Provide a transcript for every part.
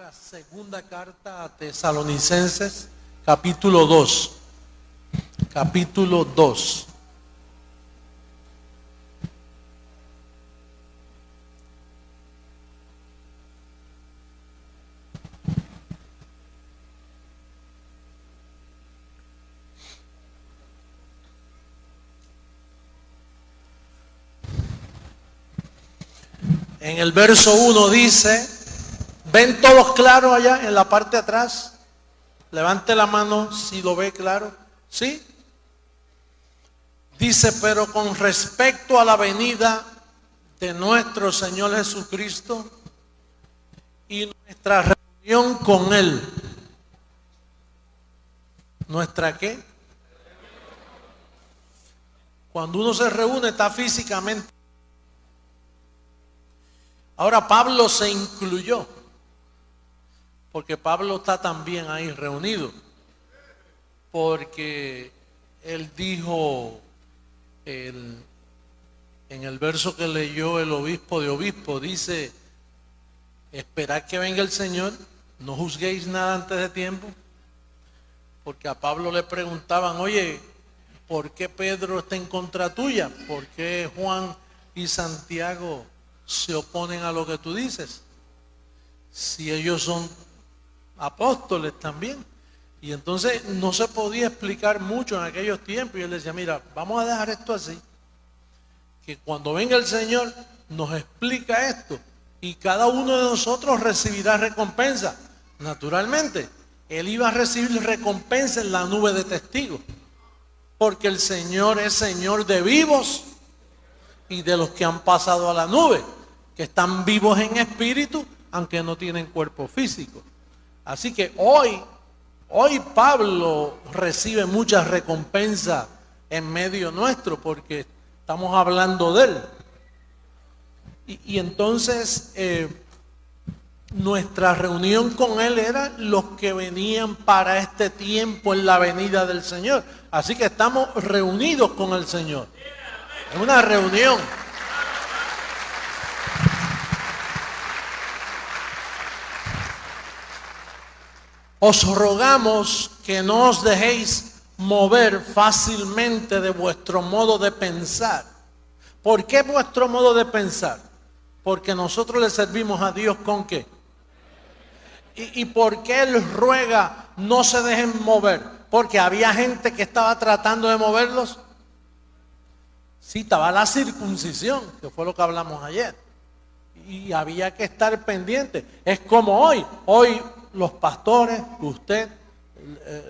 nuestra segunda carta a Tesalonicenses, capítulo 2. Capítulo 2. En el verso 1 dice, ¿ven todos claro allá en la parte de atrás? Levante la mano si lo ve claro. ¿Sí? Dice, pero con respecto a la venida de nuestro Señor Jesucristo y nuestra reunión con Él. ¿Nuestra qué? Cuando uno se reúne está físicamente. Ahora Pablo se incluyó, porque Pablo está también ahí reunido, porque él dijo en el verso que leyó el obispo de obispo, dice, esperad que venga el Señor, no juzguéis nada antes de tiempo, porque a Pablo le preguntaban, oye, ¿por qué Pedro está en contra tuya? ¿Por qué Juan y Santiago se oponen a lo que tú dices? Si ellos son apóstoles también. Y entonces no se podía explicar mucho en aquellos tiempos. Y él decía, mira, vamos a dejar esto así, que cuando venga el Señor nos explica esto y cada uno de nosotros recibirá recompensa. Naturalmente, él iba a recibir recompensa en la nube de testigos, porque el Señor es Señor de vivos y de los que han pasado a la nube, que están vivos en espíritu, aunque no tienen cuerpo físico. Así que hoy Pablo recibe muchas recompensas en medio nuestro, porque estamos hablando de él. Y entonces nuestra reunión con él era los que venían para este tiempo en la venida del Señor. Así que estamos reunidos con el Señor. Es una reunión. Os rogamos que no os dejéis mover fácilmente de vuestro modo de pensar. ¿Por qué vuestro modo de pensar? Porque nosotros le servimos a Dios ¿con qué? ¿Y por qué Él ruega no se dejen mover? Porque había gente que estaba tratando de moverlos. Sí, estaba la circuncisión, que fue lo que hablamos ayer. Y había que estar pendiente. Es como hoy. Hoy los pastores, usted,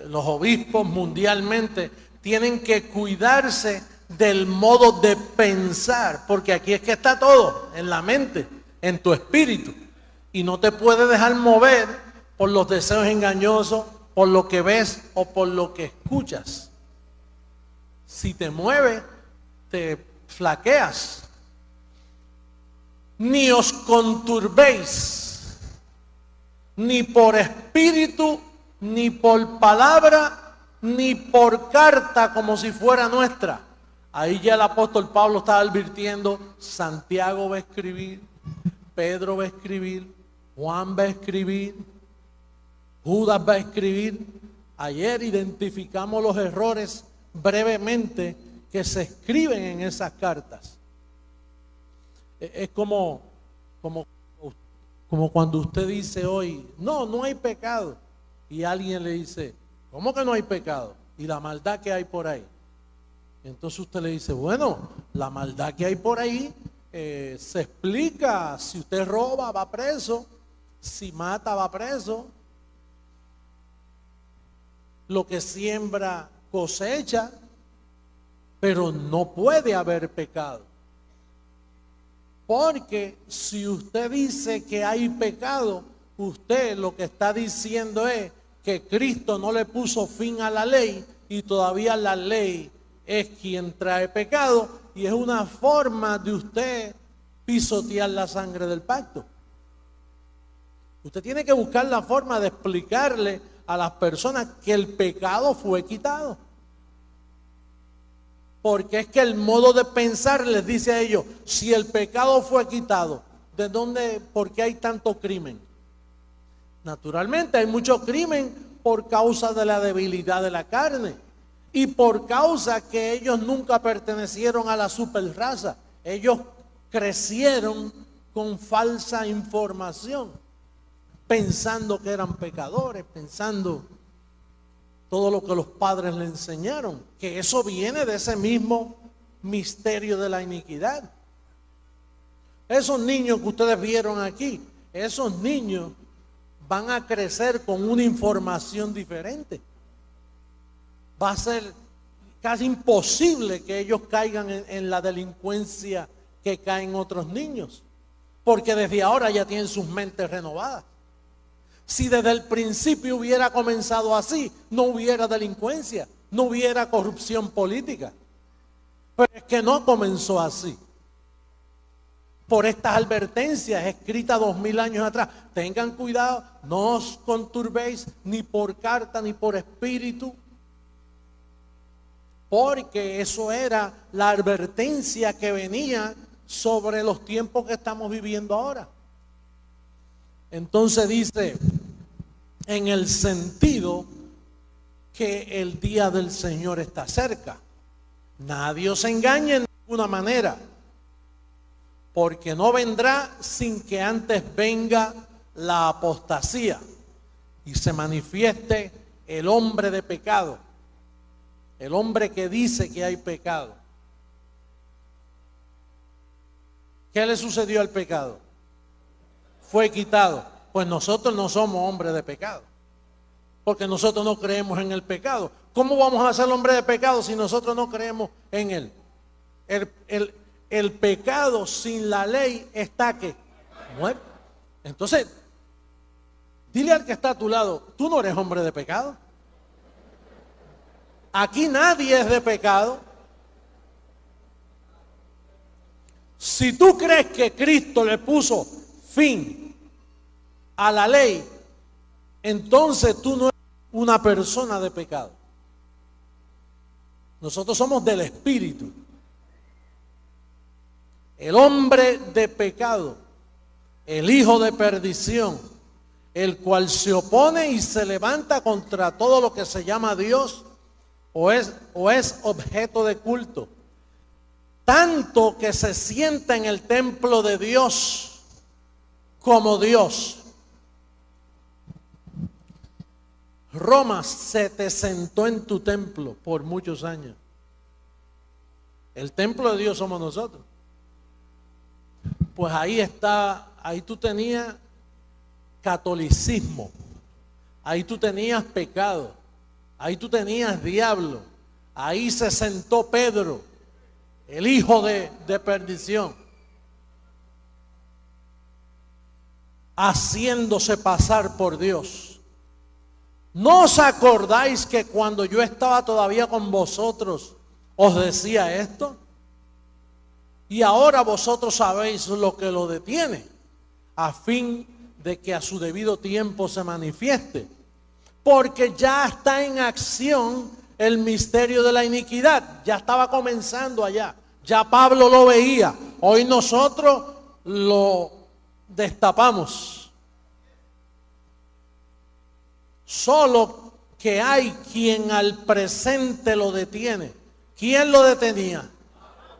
los obispos mundialmente, tienen que cuidarse del modo de pensar. Porque aquí es que está todo, en la mente, en tu espíritu. Y no te puedes dejar mover por los deseos engañosos, por lo que ves o por lo que escuchas. Si te mueves, te flaqueas. Ni os conturbéis, ni por espíritu, ni por palabra, ni por carta como si fuera nuestra. Ahí ya el apóstol Pablo estaba advirtiendo, Santiago va a escribir, Pedro va a escribir, Juan va a escribir, Judas va a escribir. Ayer identificamos los errores brevemente que se escriben en esas cartas. Es como cuando usted dice hoy, no hay pecado. Y alguien le dice, ¿cómo que no hay pecado? Y la maldad que hay por ahí. Entonces usted le dice, bueno, la maldad que hay por ahí se explica. Si usted roba, va preso. Si mata, va preso. Lo que siembra, cosecha. Pero no puede haber pecado. Porque si usted dice que hay pecado, usted lo que está diciendo es que Cristo no le puso fin a la ley y todavía la ley es quien trae pecado, y es una forma de usted pisotear la sangre del pacto. Usted tiene que buscar la forma de explicarle a las personas que el pecado fue quitado. Porque es que el modo de pensar les dice a ellos, si el pecado fue quitado, ¿de dónde, por qué hay tanto crimen? Naturalmente hay mucho crimen por causa de la debilidad de la carne y por causa que ellos nunca pertenecieron a la superraza. Ellos crecieron con falsa información, pensando que eran pecadores, pensando todo lo que los padres le enseñaron, que eso viene de ese mismo misterio de la iniquidad. Esos niños que ustedes vieron aquí, esos niños van a crecer con una información diferente. Va a ser casi imposible que ellos caigan en la delincuencia que caen otros niños, porque desde ahora ya tienen sus mentes renovadas. Si desde el principio hubiera comenzado así, no hubiera delincuencia, no hubiera corrupción política. Pero es que no comenzó así. Por estas advertencias escritas 2000 años atrás. Tengan cuidado, no os conturbéis ni por carta ni por espíritu. Porque eso era la advertencia que venía sobre los tiempos que estamos viviendo ahora. Entonces dice, en el sentido que el día del Señor está cerca. Nadie os engañe en ninguna manera, porque no vendrá sin que antes venga la apostasía y se manifieste el hombre de pecado, el hombre que dice que hay pecado. ¿Qué le sucedió al pecado? Fue quitado. Pues nosotros no somos hombres de pecado, porque nosotros no creemos en el pecado. ¿Cómo vamos a ser hombres de pecado si nosotros no creemos en él? El pecado sin la ley está ¿qué? Muerto. Entonces, dile al que está a tu lado, tú no eres hombre de pecado. Aquí nadie es de pecado. Si tú crees que Cristo le puso fin a la ley, entonces tú no eres una persona de pecado. Nosotros somos del Espíritu. El hombre de pecado, el hijo de perdición, el cual se opone y se levanta contra todo lo que se llama Dios o es objeto de culto, tanto que se sienta en el templo de Dios como Dios. Roma se te sentó en tu templo por muchos años. El templo de Dios somos nosotros. Pues ahí está, ahí tú tenías catolicismo, ahí tú tenías pecado, ahí tú tenías diablo, ahí se sentó Pedro, el hijo de perdición, haciéndose pasar por Dios. ¿No os acordáis que cuando yo estaba todavía con vosotros os decía esto? Y ahora vosotros sabéis lo que lo detiene, a fin de que a su debido tiempo se manifieste. Porque ya está en acción el misterio de la iniquidad. Ya estaba comenzando allá. Ya Pablo lo veía. Hoy nosotros lo destapamos. Solo que hay quien al presente lo detiene. ¿Quién lo detenía?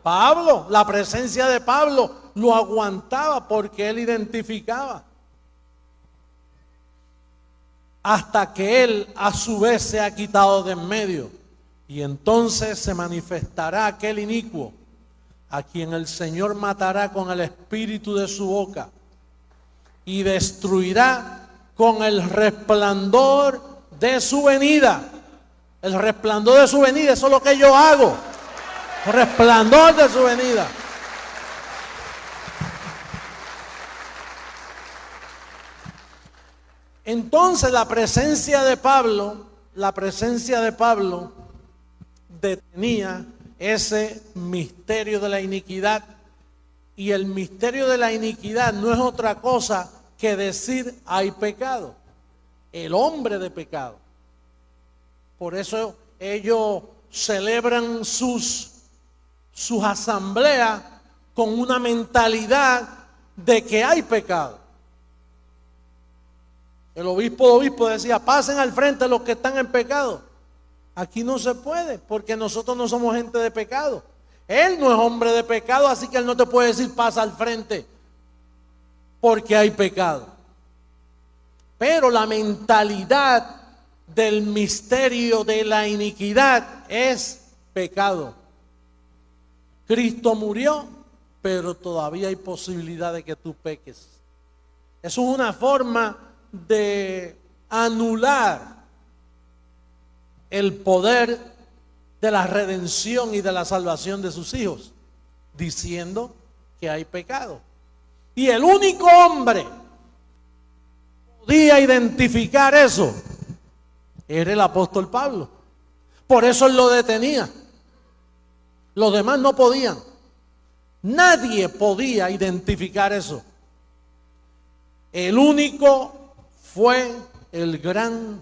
Pablo. La presencia de Pablo lo aguantaba porque él identificaba. Hasta que él a su vez se ha quitado de en medio. Y entonces se manifestará aquel inicuo, a quien el Señor matará con el espíritu de su boca y destruirá con el resplandor de su venida. El resplandor de su venida, eso es lo que yo hago. El resplandor de su venida. Entonces la presencia de Pablo detenía ese misterio de la iniquidad. Y el misterio de la iniquidad no es otra cosa que decir hay pecado, el hombre de pecado. Por eso ellos celebran sus asambleas con una mentalidad de que hay pecado. El obispo de obispos decía, pasen al frente los que están en pecado. Aquí no se puede, porque nosotros no somos gente de pecado. Él no es hombre de pecado, así que él no te puede decir pasa al frente, porque hay pecado. Pero la mentalidad del misterio de la iniquidad es pecado. Cristo murió, pero todavía hay posibilidad de que tú peques. Eso es una forma de anular el poder de la redención y de la salvación de sus hijos, diciendo que hay pecado. Y el único hombre que podía identificar eso era el apóstol Pablo. Por eso él lo detenía. Los demás no podían. Nadie podía identificar eso. El único fue el gran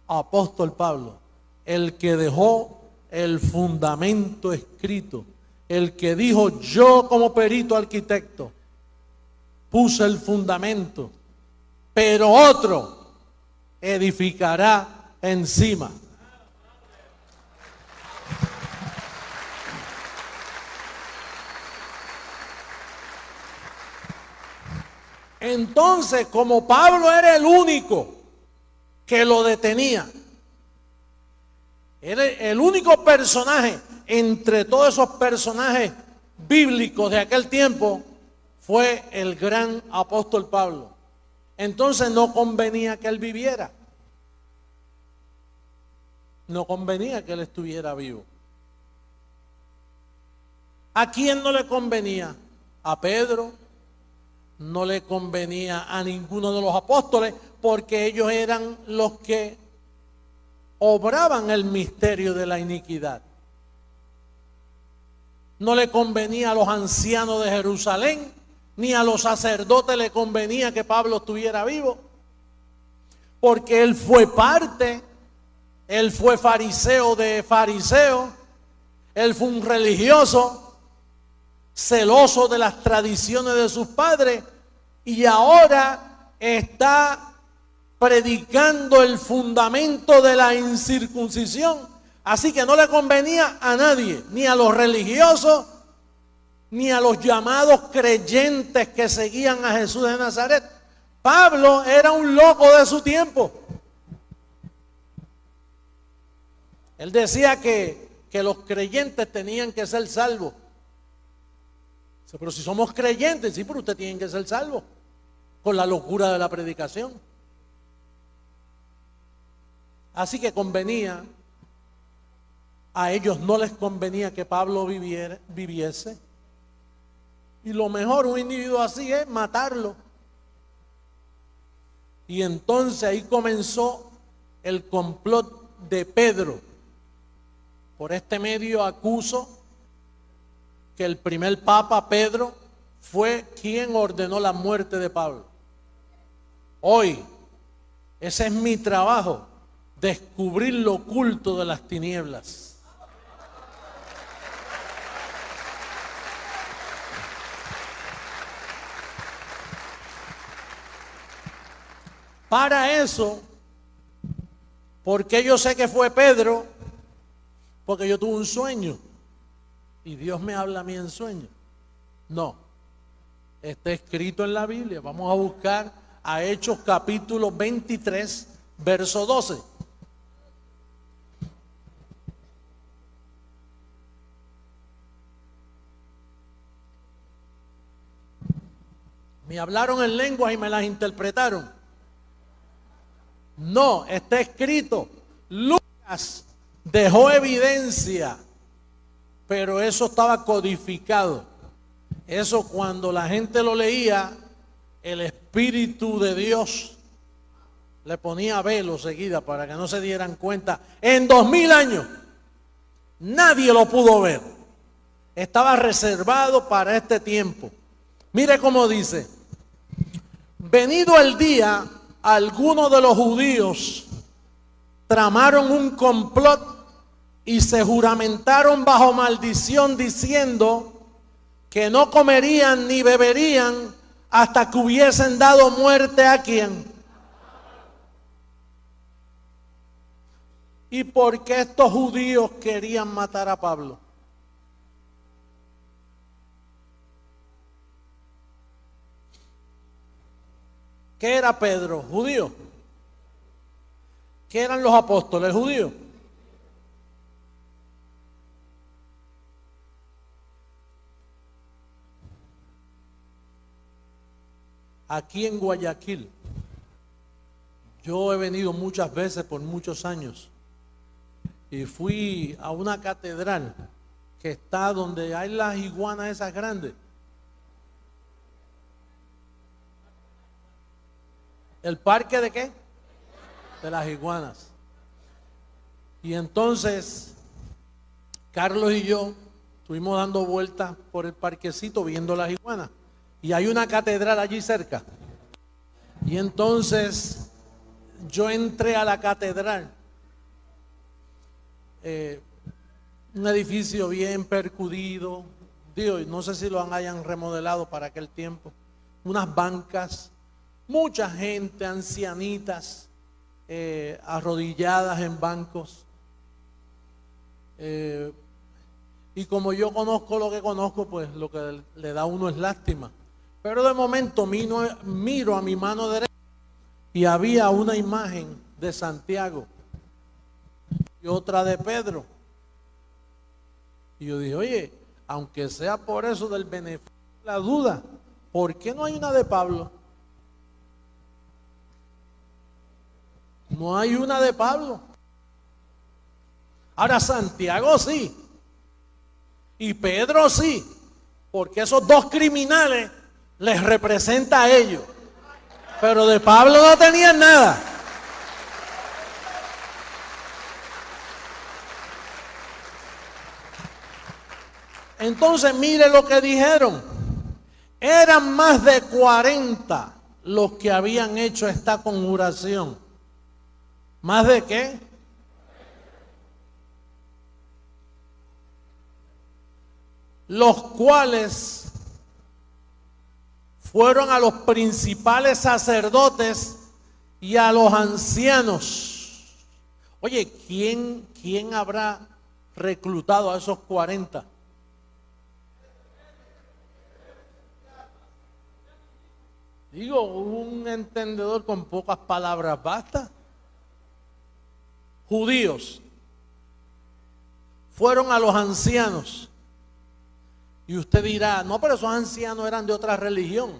apóstol Pablo, el que dejó el fundamento escrito, el que dijo: yo como perito arquitecto puse el fundamento, pero otro edificará encima. Entonces, como Pablo era el único que lo detenía, era el único personaje entre todos esos personajes bíblicos de aquel tiempo, fue el gran apóstol Pablo. Entonces no convenía que él viviera. No convenía que él estuviera vivo. ¿A quién no le convenía? A Pedro. No le convenía a ninguno de los apóstoles, porque ellos eran los que obraban el misterio de la iniquidad. No le convenía a los ancianos de Jerusalén, ni a los sacerdotes le convenía que Pablo estuviera vivo, porque él fue parte, él fue fariseo de fariseos, él fue un religioso celoso de las tradiciones de sus padres, y ahora está predicando el fundamento de la incircuncisión. Así que no le convenía a nadie, ni a los religiosos, ni a los llamados creyentes que seguían a Jesús de Nazaret. Pablo era un loco de su tiempo. Él decía que los creyentes tenían que ser salvos. Pero si somos creyentes, sí, pero usted tiene que ser salvo, con la locura de la predicación. Así que convenía, a ellos no les convenía que Pablo viviese. Y lo mejor un individuo así es matarlo. Y entonces ahí comenzó el complot de Pedro. Por este medio acuso que el primer papa, Pedro, fue quien ordenó la muerte de Pablo. Hoy, ese es mi trabajo, descubrir lo oculto de las tinieblas. Para eso, porque yo sé que fue Pedro, porque yo tuve un sueño. Y Dios me habla a mí en sueño. No, está escrito en la Biblia. Vamos a buscar a Hechos capítulo 23, verso 12. Me hablaron en lenguas y me las interpretaron. No, está escrito. Lucas dejó evidencia, pero eso estaba codificado. Eso cuando la gente lo leía, el Espíritu de Dios le ponía velo seguida para que no se dieran cuenta. En 2000 años nadie lo pudo ver. Estaba reservado para este tiempo. Mire cómo dice: venido el día, algunos de los judíos tramaron un complot y se juramentaron bajo maldición, diciendo que no comerían ni beberían hasta que hubiesen dado muerte a ¿quién? ¿Y por qué estos judíos querían matar a Pablo? ¿Qué era Pedro? Judío. ¿Qué eran los apóstoles? Judíos. Aquí en Guayaquil, yo he venido muchas veces por muchos años y fui a una catedral que está donde hay las iguanas esas grandes. ¿El parque de qué? De las iguanas. Y entonces, Carlos y yo estuvimos dando vueltas por el parquecito viendo las iguanas. Y hay una catedral allí cerca. Y entonces yo entré a la catedral. Un edificio bien percudido. Dios, no sé si lo hayan remodelado para aquel tiempo. Unas bancas, mucha gente, ancianitas, arrodilladas en bancos. Y como yo conozco lo que conozco, pues lo que le da a uno es lástima. Pero de momento miro a mi mano derecha y había una imagen de Santiago y otra de Pedro. Y yo dije, oye, aunque sea por eso del beneficio de la duda, ¿por qué no hay una de Pablo? No hay una de Pablo. Ahora Santiago sí. Y Pedro sí. Porque esos dos criminales les representa a ellos. Pero de Pablo no tenían nada. Entonces mire lo que dijeron. Eran más de 40 los que habían hecho esta conjuración. ¿Más de qué? Los cuales fueron a los principales sacerdotes y a los ancianos. Oye, ¿quién habrá reclutado a esos 40? Digo, un entendedor con pocas palabras basta. Judíos fueron a los ancianos. Y usted dirá, no, pero esos ancianos eran de otra religión.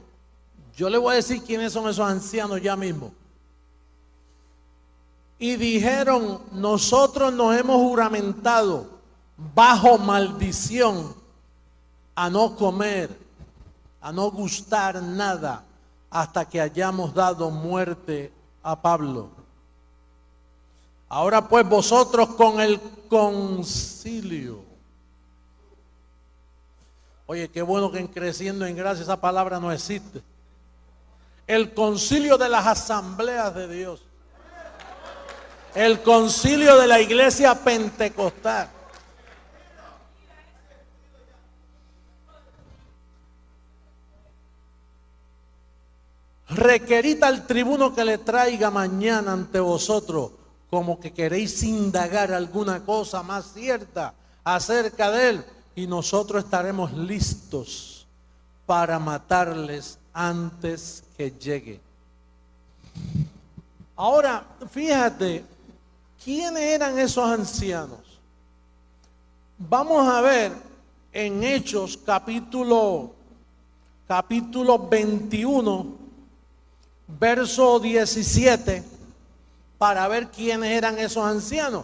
Yo le voy a decir quiénes son esos ancianos ya mismo. Y dijeron, nosotros nos hemos juramentado bajo maldición a no comer, a no gustar nada hasta que hayamos dado muerte a Pablo. Ahora pues vosotros con el concilio. Oye, qué bueno que en Creciendo en Gracia esa palabra no existe. El concilio de las asambleas de Dios. El concilio de la iglesia pentecostal. Requerid al tribuno que le traiga mañana ante vosotros, como que queréis indagar alguna cosa más cierta acerca de él, y nosotros estaremos listos para matarles antes que llegue. Ahora, fíjate, ¿quiénes eran esos ancianos? Vamos a ver en Hechos capítulo 21, verso 17, para ver quiénes eran esos ancianos,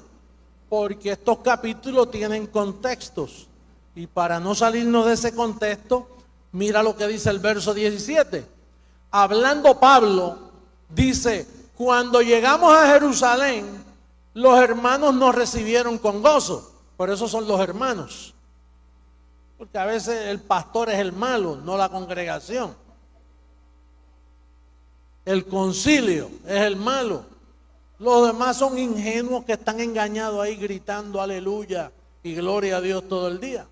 porque estos capítulos tienen contextos. Y para no salirnos de ese contexto, mira lo que dice el verso 17. Hablando Pablo, dice, cuando llegamos a Jerusalén, los hermanos nos recibieron con gozo. Por eso son los hermanos. Porque a veces el pastor es el malo, no la congregación. El concilio es el malo. Los demás son ingenuos que están engañados ahí gritando aleluya y gloria a Dios todo el día.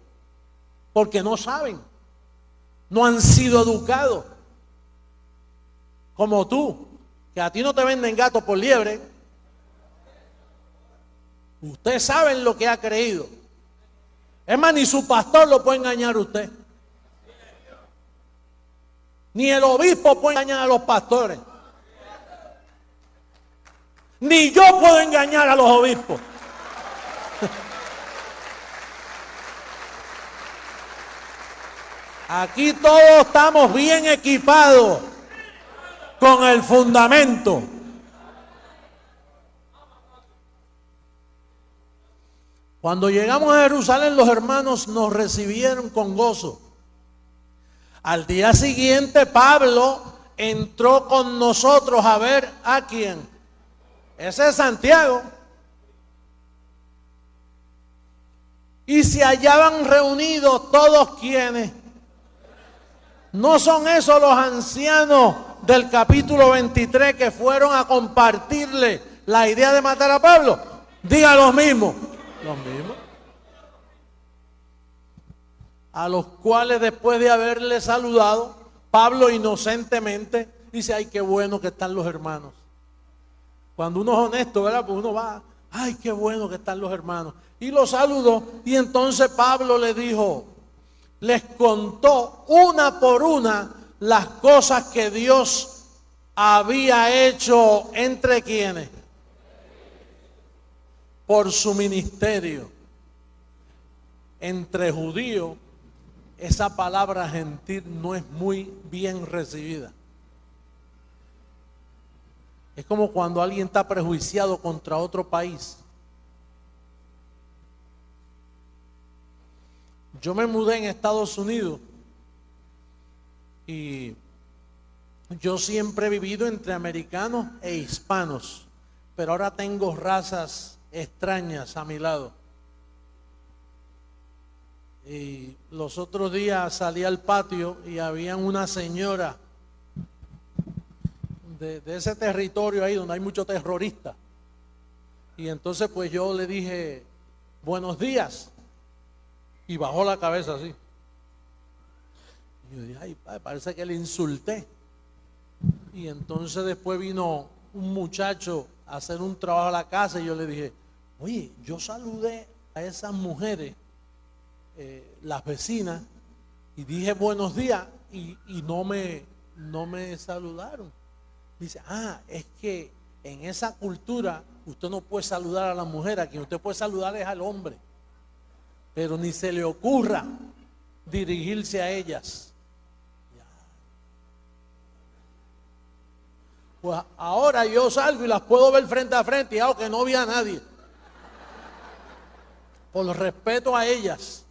Porque no saben, no han sido educados. Como tú, que a ti no te venden gato por liebre. Usted sabe en lo que ha creído. Es más, ni su pastor lo puede engañar a usted. Ni el obispo puede engañar a los pastores. Ni yo puedo engañar a los obispos. Aquí todos estamos bien equipados con el fundamento. Cuando llegamos a Jerusalén, los hermanos nos recibieron con gozo. Al día siguiente, Pablo entró con nosotros a ver a quién. Ese es Santiago. Y se hallaban reunidos todos quienes. ¿No son esos los ancianos del capítulo 23 que fueron a compartirle la idea de matar a Pablo? Diga los mismos. Los mismos. A los cuales después de haberle saludado, Pablo inocentemente dice, ay, qué bueno que están los hermanos. Cuando uno es honesto, ¿verdad? Pues uno va, ay, qué bueno que están los hermanos. Y los saludó y entonces Pablo le dijo, les contó una por una las cosas que Dios había hecho entre quienes, por su ministerio. Entre judíos, esa palabra gentil no es muy bien recibida. Es como cuando alguien está prejuiciado contra otro país. Yo me mudé en Estados Unidos y yo siempre he vivido entre americanos e hispanos, pero ahora tengo razas extrañas a mi lado. Y los otros días salí al patio y había una señora de ese territorio ahí donde hay muchos terroristas. Y entonces pues yo le dije, buenos días. Y bajó la cabeza así. Y yo dije, ay, padre, parece que le insulté. Y entonces después vino un muchacho a hacer un trabajo a la casa y yo le dije, oye, yo saludé a esas mujeres, las vecinas, y dije buenos días y no me saludaron. Dice, es que en esa cultura usted no puede saludar a la mujer, a quien usted puede saludar es al hombre. Pero ni se le ocurra dirigirse a ellas. Pues ahora yo salgo y las puedo ver frente a frente y hago que no vi a nadie. Por respeto a ellas.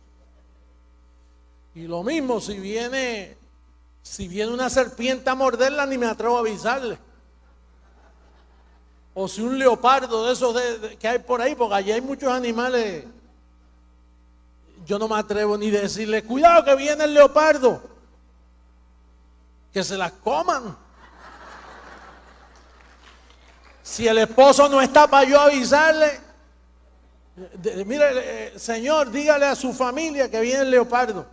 Y lo mismo si viene una serpiente a morderla, ni me atrevo a avisarle. O si un leopardo de esos que hay por ahí, porque allí hay muchos animales. Yo no me atrevo ni decirle, cuidado que viene el leopardo. Que se las coman. Si el esposo no está para yo avisarle, mire, señor, dígale a su familia que viene el leopardo.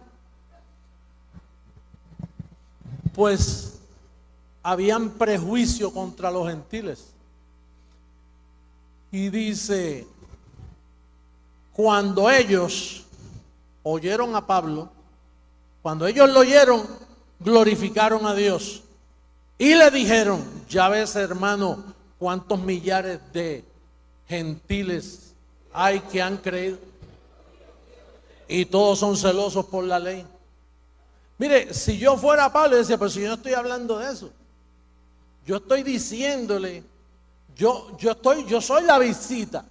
Pues habían prejuicio contra los gentiles. Y dice, cuando ellos oyeron a Pablo, cuando ellos lo oyeron, glorificaron a Dios. Y le dijeron, ya ves, hermano, cuántos millares de gentiles hay que han creído. Y todos son celosos por la ley. Mire, si yo fuera Pablo, decía, pero si yo no estoy hablando de eso. Yo estoy diciéndole, yo soy la visita.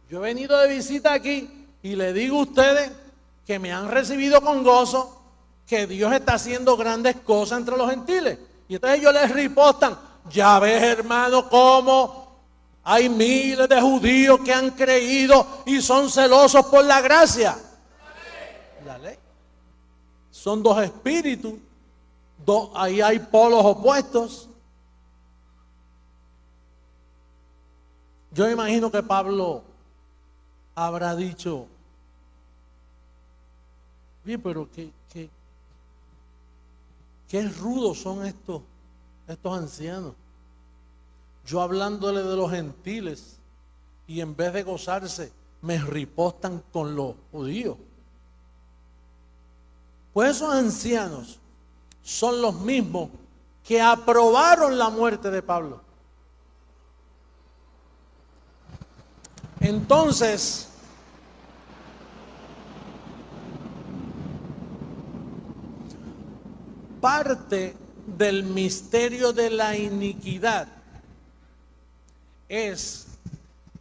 Yo he venido de visita aquí. Y le digo a ustedes que me han recibido con gozo, que Dios está haciendo grandes cosas entre los gentiles. Y entonces ellos les ripostan, ya ves, hermano, cómo hay miles de judíos que han creído y son celosos por la gracia. La ley. Son dos espíritus, ahí hay polos opuestos. Yo imagino que Pablo habrá dicho, bien, pero qué rudos son estos ancianos. Yo hablándole de los gentiles y en vez de gozarse, me ripostan con los judíos. Pues esos ancianos son los mismos que aprobaron la muerte de Pablo. Entonces, parte del misterio de la iniquidad es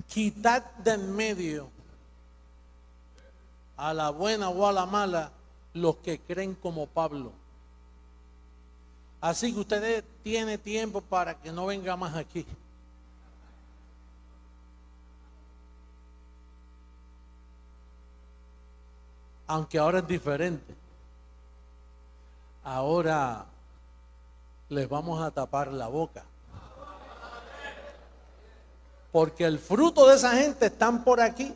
quitar de en medio, a la buena o a la mala, los que creen como Pablo. Así que ustedes tienen tiempo para que no venga más aquí. Aunque ahora es diferente. Ahora les vamos a tapar la boca. Porque el fruto de esa gente están por aquí.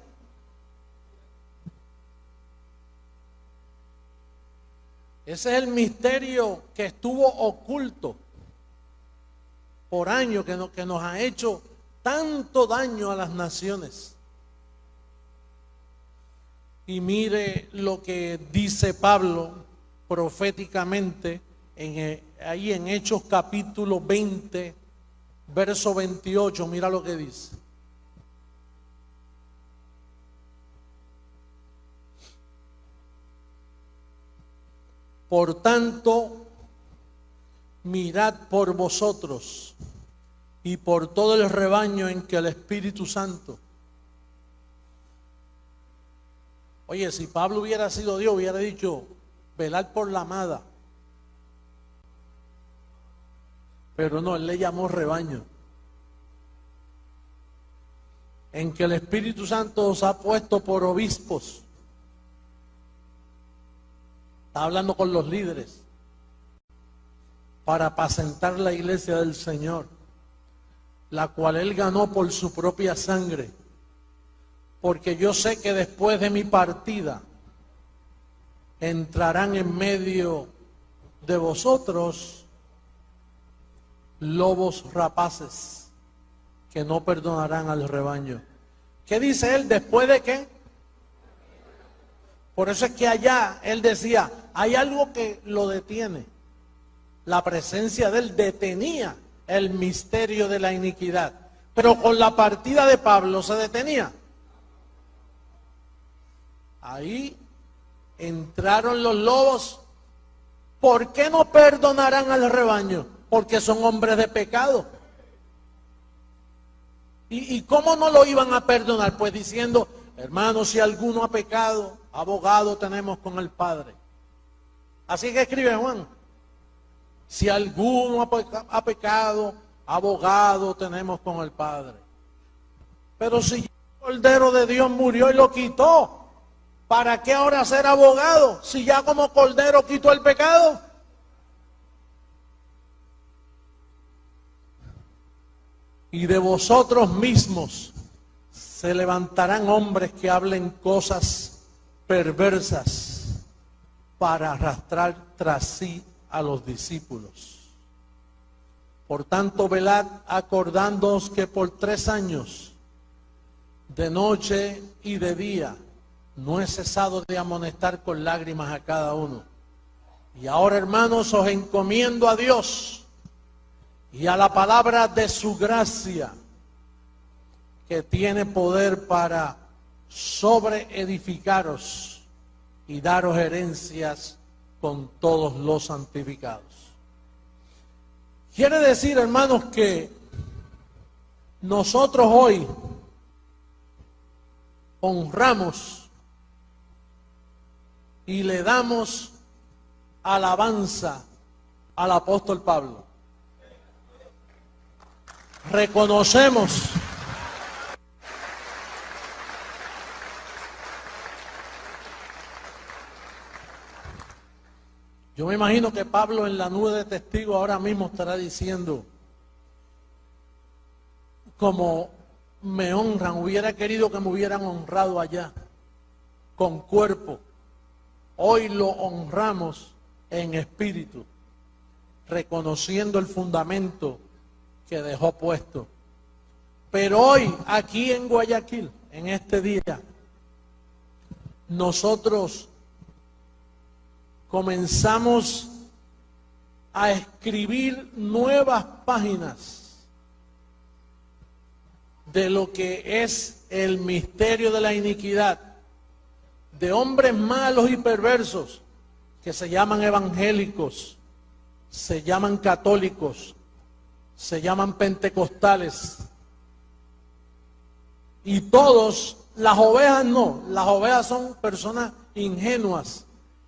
Ese es el misterio que estuvo oculto por años, que nos ha hecho tanto daño a las naciones. Y mire lo que dice Pablo proféticamente ahí en Hechos capítulo 20, verso 28, mira lo que dice. Por tanto, mirad por vosotros y por todo el rebaño en que el Espíritu Santo. Oye, si Pablo hubiera sido Dios, hubiera dicho, velad por la amada. Pero no, él le llamó rebaño. En que el Espíritu Santo os ha puesto por obispos. Está hablando con los líderes. Para apacentar la iglesia del Señor, la cual él ganó por su propia sangre. Porque yo sé que después de mi partida entrarán en medio de vosotros lobos rapaces que no perdonarán al rebaño. ¿Qué dice él? ¿Después de qué? Por eso es que allá él decía, hay algo que lo detiene. La presencia de él detenía el misterio de la iniquidad. Pero con la partida de Pablo se detenía. Ahí entraron los lobos. ¿Por qué no perdonarán al rebaño? Porque son hombres de pecado. ¿Y cómo no lo iban a perdonar? Pues diciendo, hermanos, si alguno ha pecado, abogado tenemos con el Padre. Así que escribe Juan. Si alguno ha pecado, abogado tenemos con el Padre. Pero si el Cordero de Dios murió y lo quitó, ¿para qué ahora ser abogado? Si ya como Cordero quitó el pecado. Y de vosotros mismos se levantarán hombres que hablen cosas perversas para arrastrar tras sí a los discípulos. Por tanto, velad, acordándoos que por 3 años, de noche y de día, no he cesado de amonestar con lágrimas a cada uno. Y ahora, hermanos, os encomiendo a Dios y a la palabra de su gracia, que tiene poder para sobreedificaros y daros herencias con todos los santificados. Quiere decir, hermanos, que nosotros hoy honramos y le damos alabanza al apóstol Pablo. Reconocemos yo me imagino que Pablo en la nube de testigos ahora mismo estará diciendo, como me honran, hubiera querido que me hubieran honrado allá, con cuerpo. Hoy lo honramos en espíritu, reconociendo el fundamento que dejó puesto. Pero hoy, aquí en Guayaquil, en este día, nosotros comenzamos a escribir nuevas páginas de lo que es el misterio de la iniquidad, de hombres malos y perversos que se llaman evangélicos, se llaman católicos, se llaman pentecostales, y todos, las ovejas no, las ovejas son personas ingenuas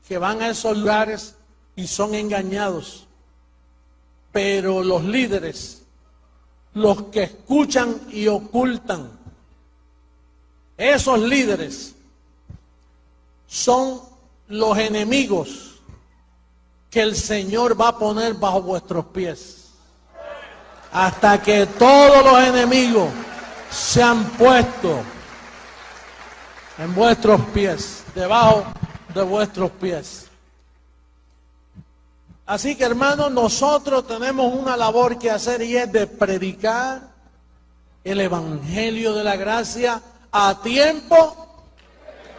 que van a esos lugares y son engañados. Pero los líderes, los que escuchan y ocultan, esos líderes son los enemigos que el Señor va a poner bajo vuestros pies. Hasta que todos los enemigos se han puesto en vuestros pies, debajo de vuestros pies. Así que, hermanos, nosotros tenemos una labor que hacer y es de predicar el evangelio de la gracia a tiempo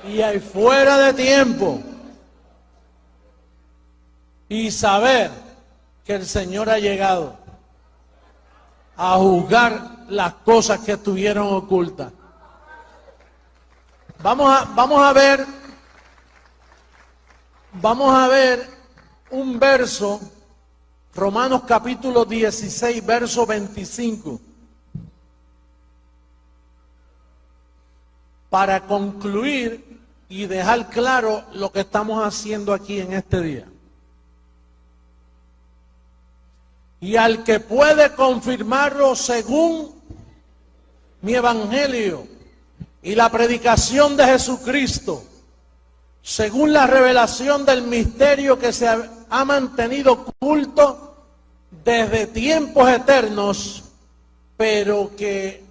y fuera de tiempo. Y saber que el Señor ha llegado a juzgar las cosas que estuvieron ocultas. Vamos a ver un verso, Romanos capítulo 16, verso 25, para concluir y dejar claro lo que estamos haciendo aquí en este día. Y al que puede confirmarlo según mi evangelio y la predicación de Jesucristo, según la revelación del misterio que se ha mantenido oculto desde tiempos eternos, pero que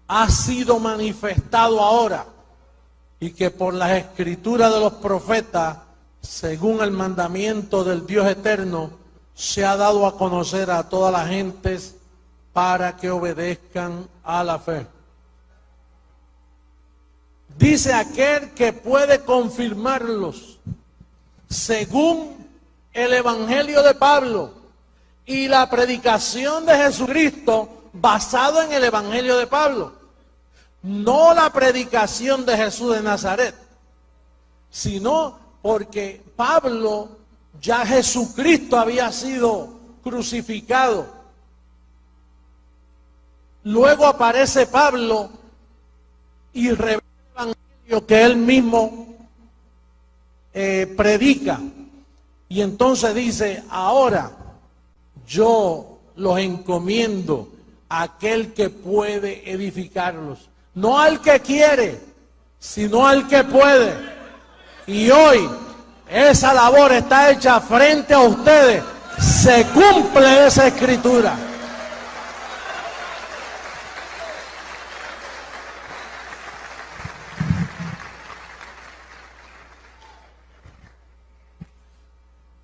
ha sido manifestado ahora, y que por las escrituras de los profetas, según el mandamiento del Dios eterno, se ha dado a conocer a todas las gentes para que obedezcan a la fe. Dice aquel que puede confirmarlos según el evangelio de Pablo y la predicación de Jesucristo basado en el evangelio de Pablo. No la predicación de Jesús de Nazaret, sino porque Pablo, ya Jesucristo había sido crucificado. Luego aparece Pablo y revela el evangelio que él mismo predica. Y entonces dice: ahora yo los encomiendo a aquel que puede edificarlos. No al que quiere, sino al que puede. Y hoy esa labor está hecha frente a ustedes. Se cumple esa escritura.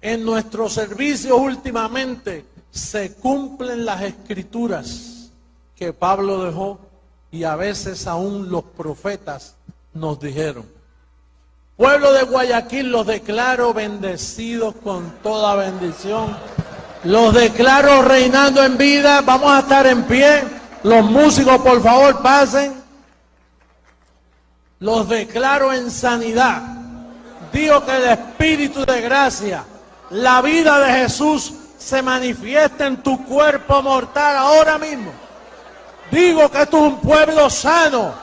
En nuestro servicio últimamente se cumplen las escrituras que Pablo dejó, y a veces aún los profetas nos dijeron. Pueblo de Guayaquil, los declaro bendecidos con toda bendición. Los declaro reinando en vida. Vamos a estar en pie. Los músicos, por favor, pasen. Los declaro en sanidad. Digo que el Espíritu de gracia, la vida de Jesús, se manifiesta en tu cuerpo mortal ahora mismo. Digo que esto es un pueblo sano,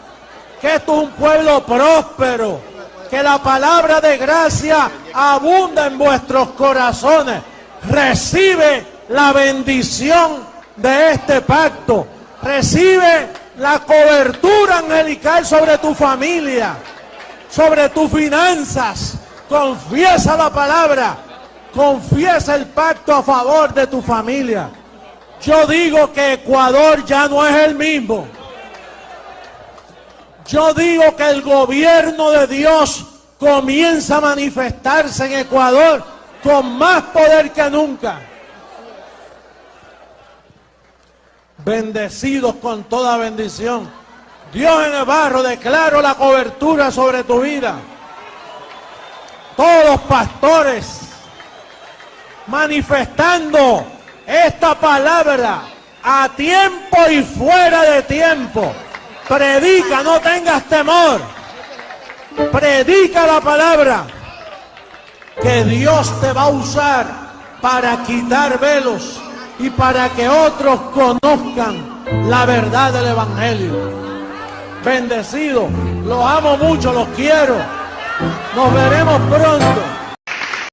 que esto es un pueblo próspero, que la palabra de gracia abunda en vuestros corazones. Recibe la bendición de este pacto. Recibe la cobertura angelical sobre tu familia, sobre tus finanzas. Confiesa la palabra. Confiesa el pacto a favor de tu familia. Yo digo que Ecuador ya no es el mismo. Yo digo que el gobierno de Dios comienza a manifestarse en Ecuador con más poder que nunca. bendecidos con toda bendición. Dios en el barro, declaro la cobertura sobre tu vida. Todos los pastores manifestando esta palabra a tiempo y fuera de tiempo. Predica, no tengas temor. Predica la palabra, que Dios te va a usar para quitar velos y para que otros conozcan la verdad del Evangelio. Bendecido, los amo mucho, los quiero. Nos veremos pronto.